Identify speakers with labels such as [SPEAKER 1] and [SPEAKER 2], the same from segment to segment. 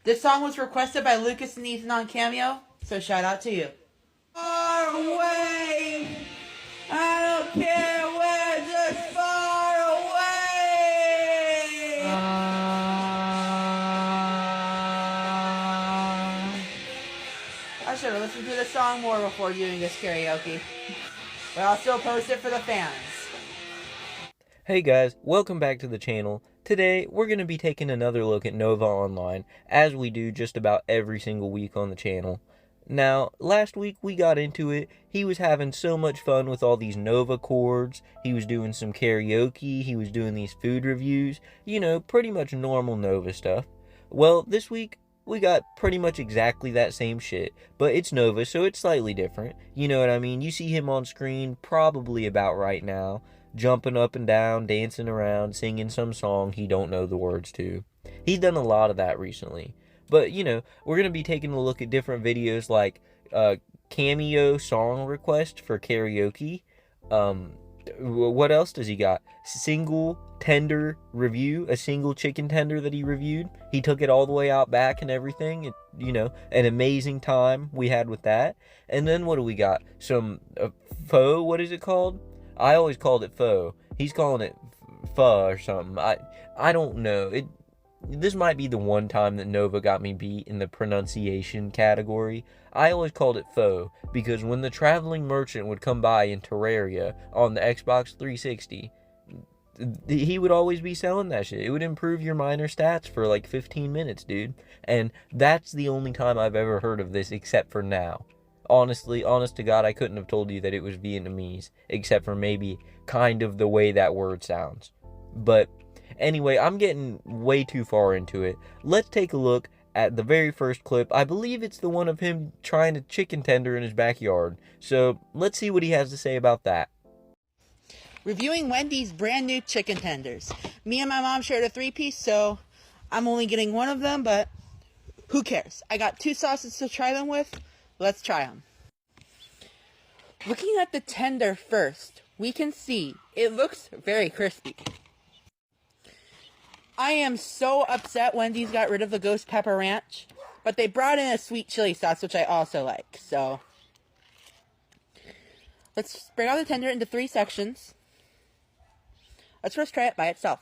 [SPEAKER 1] This song was requested by Lucas and Ethan on Cameo, so shout out to you. Far away, I don't care where, just far away. I should have listened to the song more before doing this karaoke, but I'll still post it for the fans.
[SPEAKER 2] Hey guys, welcome back to the channel. Today, we're going to be taking another look at Nova Online, as we do just about every single week on the channel. Now, last week we got into it. He was having so much fun with all these Novacords. He was doing some karaoke. He was doing these food reviews. You know, pretty much normal Nova stuff. Well, this week, we got pretty much exactly that same shit, but it's Nova, so it's slightly different. You know what I mean? You see him on screen probably about right now, jumping up and down, dancing around, singing some song he don't know the words to. He's done a lot of that recently. But, you know, we're going to be taking a look at different videos like cameo song request for karaoke. What else does he got? Single tender review, a single chicken tender that he reviewed. He took it all the way out back and everything. You know, an amazing time we had with that. And then what do we got? Some pho, what is it called? I always called it pho. He's calling it pho or something. I don't know. This might be the one time that Nova got me beat in the pronunciation category. I always called it pho because when the traveling merchant would come by in Terraria on the Xbox 360, he would always be selling that shit. It would improve your minor stats for like 15 minutes, dude. And that's the only time I've ever heard of this except for now. Honestly, honest to God, I couldn't have told you that it was Vietnamese, except for maybe kind of the way that word sounds. But anyway, I'm getting way too far into it. Let's take a look at the very first clip. I believe it's the one of him trying to chicken tender in his backyard. So let's see what he has to say about that.
[SPEAKER 1] Reviewing Wendy's brand new chicken tenders. Me and my mom shared a 3-piece, so I'm only getting one of them, but who cares? I got 2 sauces to try them with. Let's try them. Looking at the tender first, we can see it looks very crispy. I am so upset Wendy's got rid of the ghost pepper ranch, but they brought in a sweet chili sauce, which I also like. So let's break out the tender into 3 sections. Let's first try it by itself.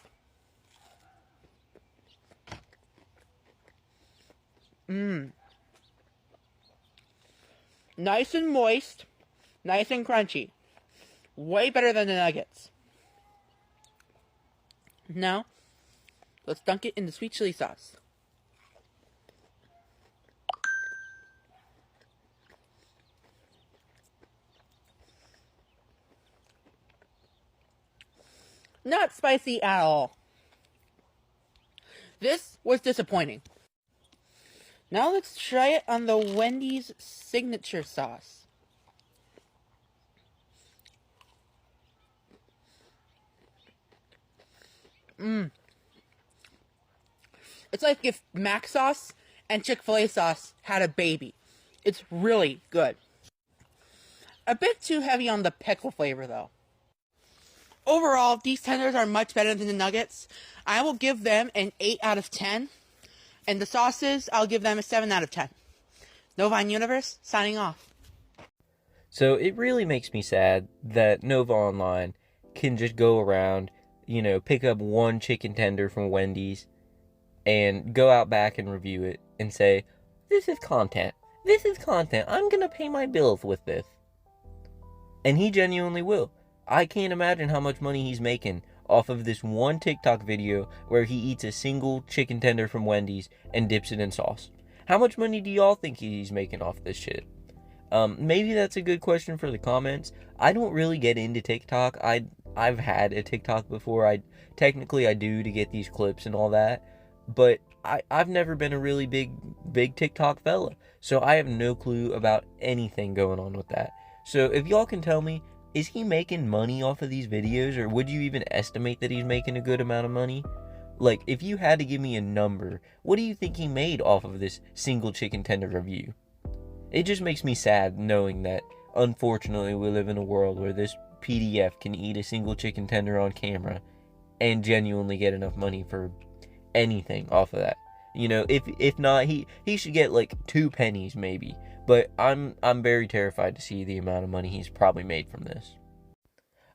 [SPEAKER 1] Nice and moist, nice and crunchy. Way better than the nuggets. Now, let's dunk it in the sweet chili sauce. Not spicy at all. This was disappointing. Now let's try it on the Wendy's signature sauce. It's like if Mac sauce and Chick-fil-A sauce had a baby. It's really good. A bit too heavy on the pickle flavor though. Overall, these tenders are much better than the nuggets. I will give them an 8 out of 10. And the sauces, I'll give them a 7 out of 10. Novine Universe, signing off.
[SPEAKER 2] So it really makes me sad that Nova Online can just go around, you know, pick up one chicken tender from Wendy's and go out back and review it and say, this is content. This is content. I'm going to pay my bills with this. And he genuinely will. I can't imagine how much money he's making off of this one TikTok video where he eats a single chicken tender from Wendy's and dips it in sauce. How much money do y'all think he's making off this shit? Maybe that's a good question for the comments. I don't really get into TikTok. I've had a TikTok before. I do to get these clips and all that, but I've never been a really big TikTok fella, so I have no clue about anything going on with that. So if y'all can tell me, is he making money off of these videos, or would you even estimate that he's making a good amount of money? Like, if you had to give me a number, what do you think he made off of this single chicken tender review? It just makes me sad knowing that, unfortunately, we live in a world where this PDF can eat a single chicken tender on camera and genuinely get enough money for anything off of that. You know, if not, he should get like 2 pennies maybe. But I'm very terrified to see the amount of money he's probably made from this.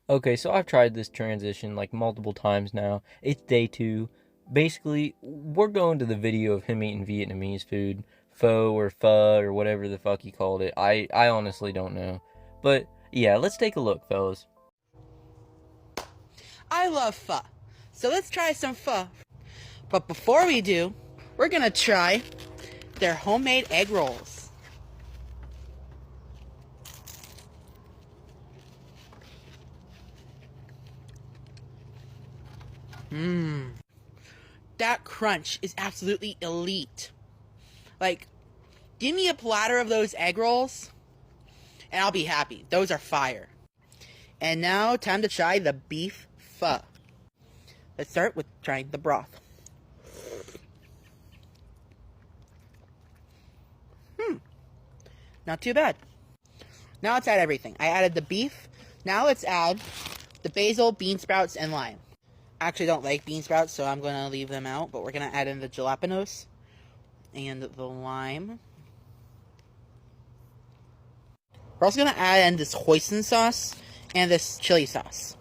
[SPEAKER 2] Okay, so I've tried this transition like multiple times now. It's day 2. Basically, we're going to the video of him eating Vietnamese food, pho or pho or whatever the fuck he called it. I honestly don't know. But yeah, let's take a look, fellas.
[SPEAKER 1] I love pho. So let's try some pho. But before we do, we're gonna try their homemade egg rolls. Mmm. That crunch is absolutely elite. Like, give me a platter of those egg rolls, and I'll be happy. Those are fire. And now, time to try the beef pho. Let's start with trying the broth. Not too bad. Now let's add everything. I added the beef. Now let's add the basil, bean sprouts, and lime. I actually don't like bean sprouts, so I'm going to leave them out. But we're going to add in the jalapenos and the lime. We're also going to add in this hoisin sauce and this chili sauce.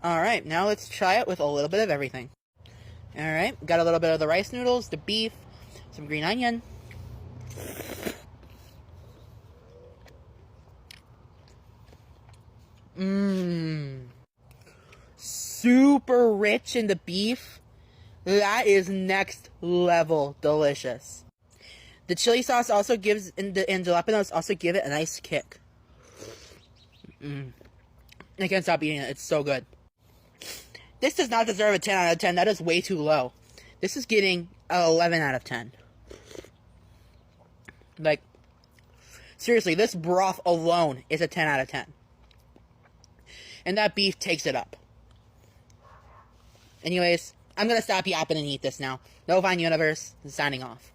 [SPEAKER 1] Alright, now let's try it with a little bit of everything. Alright, got a little bit of the rice noodles, the beef, some green onion. Mmm. Super rich in the beef. That is next level delicious. The chili sauce also gives, and jalapenos also give it a nice kick. I can't stop eating it. It's so good. This does not deserve a 10 out of 10. That is way too low. This is getting an 11 out of 10. Like, seriously, this broth alone is a 10 out of 10. And that beef takes it up. Anyways, I'm going to stop yapping and eat this now. Novacord Universe, signing off.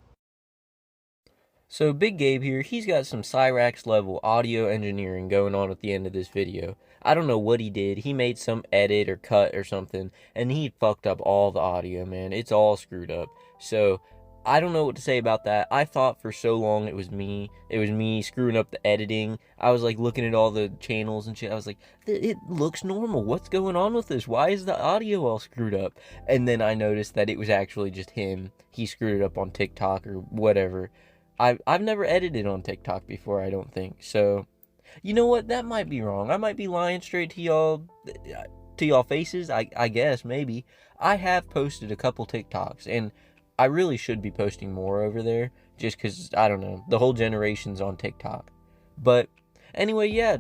[SPEAKER 2] So Big Gabe here, he's got some Cyrax level audio engineering going on at the end of this video. I don't know what he did. He made some edit or cut or something, and he fucked up all the audio, man. It's all screwed up. So I don't know what to say about that. I thought for so long it was me. It was me screwing up the editing. I was like looking at all the channels and shit. I was like, it looks normal. What's going on with this? Why is the audio all screwed up? And then I noticed that it was actually just him. He screwed it up on TikTok or whatever. I've never edited on TikTok before, I don't think. So, you know what? That might be wrong. I might be lying straight to y'all faces. I guess, maybe. I have posted a couple TikToks, and I really should be posting more over there, just because, I don't know, the whole generation's on TikTok. But, anyway, yeah,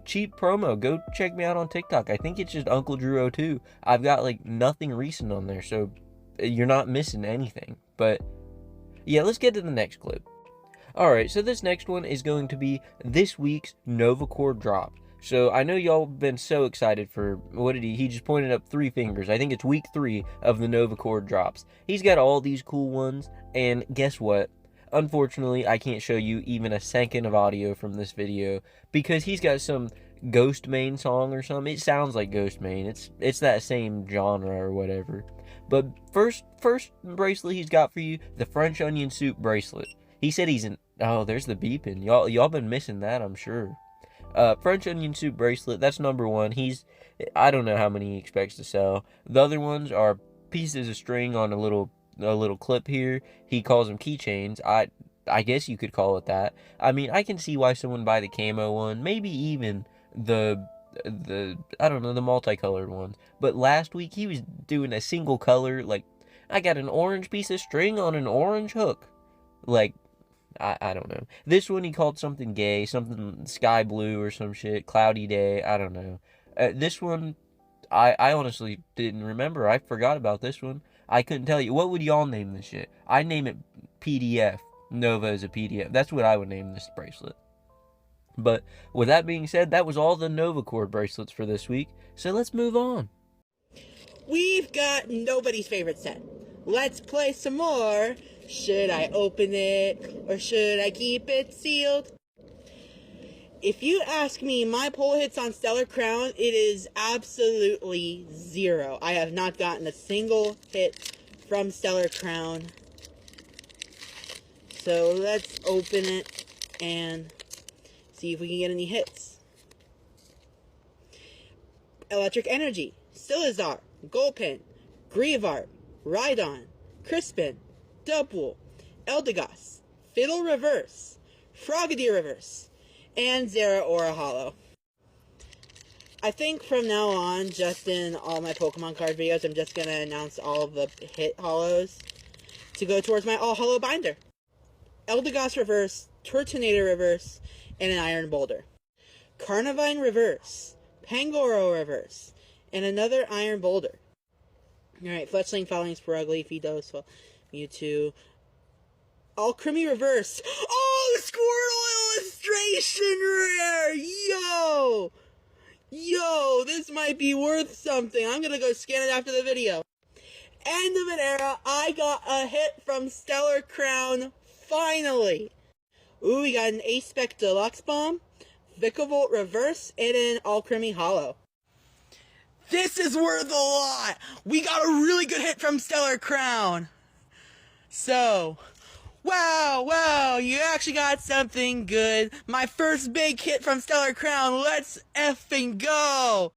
[SPEAKER 2] cheap promo. Go check me out on TikTok. I think it's just Uncle Drew 02. I've got, like, nothing recent on there, so you're not missing anything. But, yeah, let's get to the next clip. Alright, so this next one is going to be this week's Novacord drop. So, I know y'all been so excited for, what did he just pointed up 3 fingers. I think it's week 3 of the Novacord drops. He's got all these cool ones, and guess what? Unfortunately, I can't show you even a second of audio from this video, because he's got some Ghost Main song or something. It sounds like Ghost Main. It's that same genre or whatever. But first bracelet he's got for you, the French onion soup bracelet. He said he's in, oh, there's the beeping. Y'all been missing that, I'm sure. French onion soup bracelet, that's number 1. I don't know how many he expects to sell. The other ones are pieces of string on a little clip here. He calls them keychains. I guess you could call it that. I mean, I can see why someone buy the camo one, maybe even the I don't know, the multicolored ones. But last week he was doing a single color, like, I got an orange piece of string on an orange hook. Like, I don't know. This one he called something gay, something sky blue or some shit, cloudy day, I don't know. This one, I honestly didn't remember. I forgot about this one. I couldn't tell you. What would y'all name this shit? I'd name it PDF. Nova is a PDF. That's what I would name this bracelet. But with that being said, that was all the Novacord bracelets for this week. So let's move on.
[SPEAKER 1] We've got nobody's favorite set. Let's play some more. Should I open it or should I keep it sealed? If you ask me, my pull hits on Stellar Crown, it is absolutely 0. I have not gotten a single hit from Stellar Crown So let's open it and see if we can get any hits. Electric Energy, Silazar, Gulpin, Greavarp, Rhydon, Crispin, Dubwool, Eldegoss, Fiddle Reverse, Frogadier Reverse, and Zeraora Hollow. I think from now on, just in all my Pokemon card videos, I'm just going to announce all of the hit hollows to go towards my all hollow binder. Eldegoss Reverse, Turtonator Reverse, and an Iron Boulder. Carnivine Reverse, Pangoro Reverse, and another Iron Boulder. Alright, Fletchling, Following, Sprugly, Fido's, Mewtwo. Alchemy Reverse. Oh, Squirtle illustration rare! Yo! Yo, this might be worth something. I'm gonna go scan it after the video. End of an era. I got a hit from Stellar Crown. Finally. Ooh, we got an Ace-Spec Deluxe Bomb, Vikavolt Reverse, and an Alchemy Hollow. This is worth a lot. We got a really good hit from Stellar Crown. So, wow, you actually got something good. My first big hit from Stellar Crown. Let's effing go.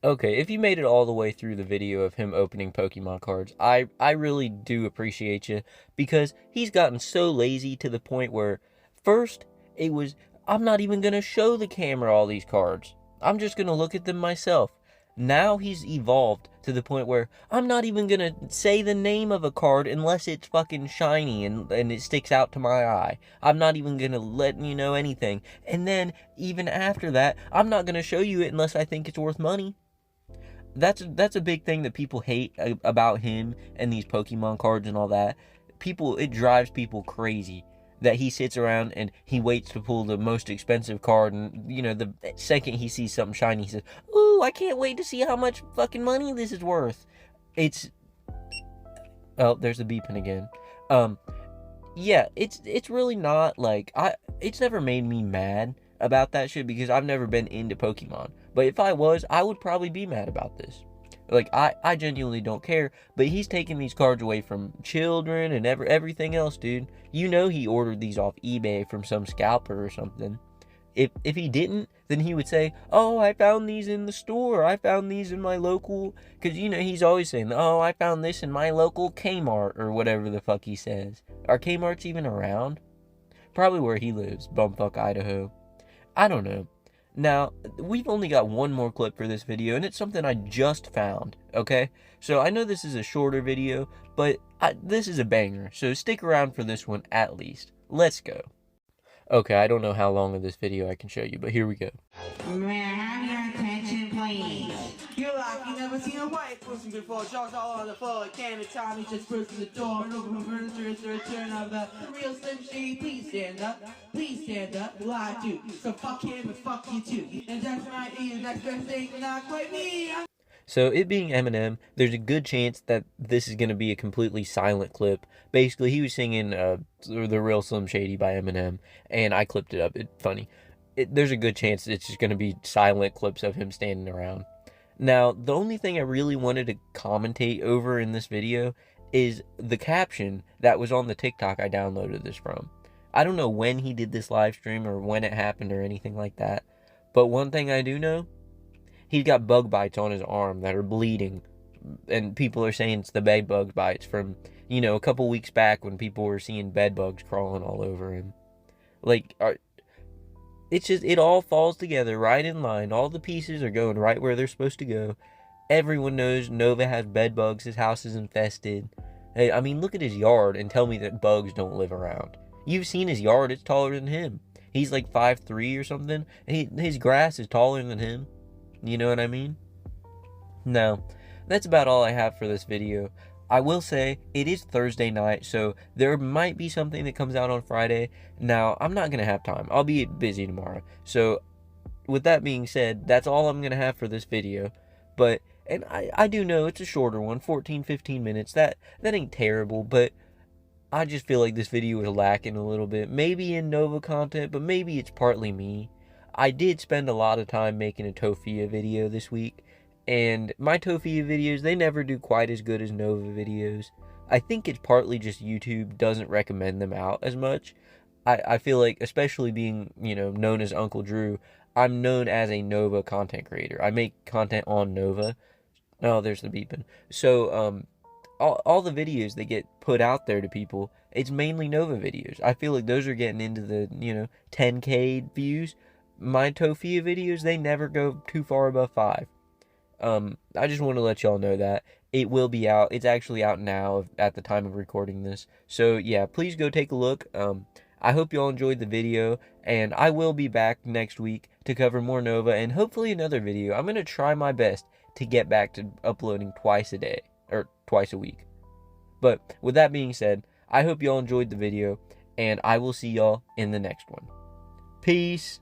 [SPEAKER 2] Okay, if you made it all the way through the video of him opening Pokemon cards, I really do appreciate you, because he's gotten so lazy to the point where, first, it was, I'm not even going to show the camera all these cards. I'm just going to look at them myself. Now he's evolved to the point where I'm not even going to say the name of a card unless it's fucking shiny and it sticks out to my eye. I'm not even going to let you know anything. And then, even after that, I'm not going to show you it unless I think it's worth money. That's a big thing that people hate about him and these Pokemon cards and all that. It drives people crazy that he sits around and he waits to pull the most expensive card, and, you know, the second he sees something shiny, he says, ooh, I can't wait to see how much fucking money this is worth. Oh, there's the beeping again. Yeah, it's really not, like, it's never made me mad about that shit, because I've never been into Pokemon. But if I was, I would probably be mad about this. Like, I genuinely don't care, but he's taking these cards away from children and everything else, dude. You know he ordered these off eBay from some scalper or something. If he didn't, then he would say, oh, I found these in the store. I found these in my local, because, you know, he's always saying, oh, I found this in my local Kmart, or whatever the fuck he says. Are Kmarts even around? Probably where he lives, bumfuck Idaho. I don't know. Now, we've only got one more clip for this video, and it's something I just found, okay? So I know this is a shorter video, but this is a banger, so stick around for this one at least. Let's go. Okay, I don't know how long of this video I can show you, but here we go.
[SPEAKER 1] May I have your attention, please? You're like you never seen a white person before. Jaws all on the floor like Candy Tommy just burst in the door. And open furniture is the return of the real Slim Shady. Please stand up. Please stand up. Well, I do. So fuck him and fuck you too. And that's my next best thing, not quite me.
[SPEAKER 2] So, it being Eminem, there's a good chance that this is going to be a completely silent clip. Basically, he was singing The Real Slim Shady by Eminem, and I clipped it up. It's funny. There's a good chance it's just going to be silent clips of him standing around. Now, the only thing I really wanted to commentate over in this video is the caption that was on the TikTok I downloaded this from. I don't know when he did this live stream or when it happened or anything like that, but one thing I do know, he's got bug bites on his arm that are bleeding, and people are saying it's the bed bug bites from, you know, a couple weeks back when people were seeing bed bugs crawling all over him. Like, it's just, it all falls together right in line. All the pieces are going right where they're supposed to go. Everyone knows Nova has bed bugs. His house is infested. Hey, I mean, look at his yard and tell me that bugs don't live around. You've seen his yard. It's taller than him. He's like 5'3" or something. His grass is taller than him. You know what I mean? Now, that's about all I have for this video. I will say, it is Thursday night, so there might be something that comes out on Friday. Now, I'm not going to have time. I'll be busy tomorrow. So, with that being said, that's all I'm going to have for this video. But, and I do know it's a shorter one, 14-15 minutes. That ain't terrible, but I just feel like this video is lacking a little bit. Maybe in Nova content, but maybe it's partly me. I did spend a lot of time making a Tofia video this week, and my Tofia videos, they never do quite as good as Nova videos, I think it's partly just YouTube doesn't recommend them out as much. I feel like, especially being, known as Uncle Drew, I'm known as a Nova content creator. I make content on Nova. Oh, there's the beeping. So, all the videos that get put out there to people, it's mainly Nova videos. I feel like those are getting into the, 10K views. My Tofia videos, they never go too far above 5. I just want to let y'all know that it will be out. It's actually out now at the time of recording this. So yeah, please go take a look. I hope y'all enjoyed the video, and I will be back next week to cover more Nova and hopefully another video. I'm gonna try my best to get back to uploading twice a day or twice a week. But with that being said, I hope y'all enjoyed the video, and I will see y'all in the next one. Peace.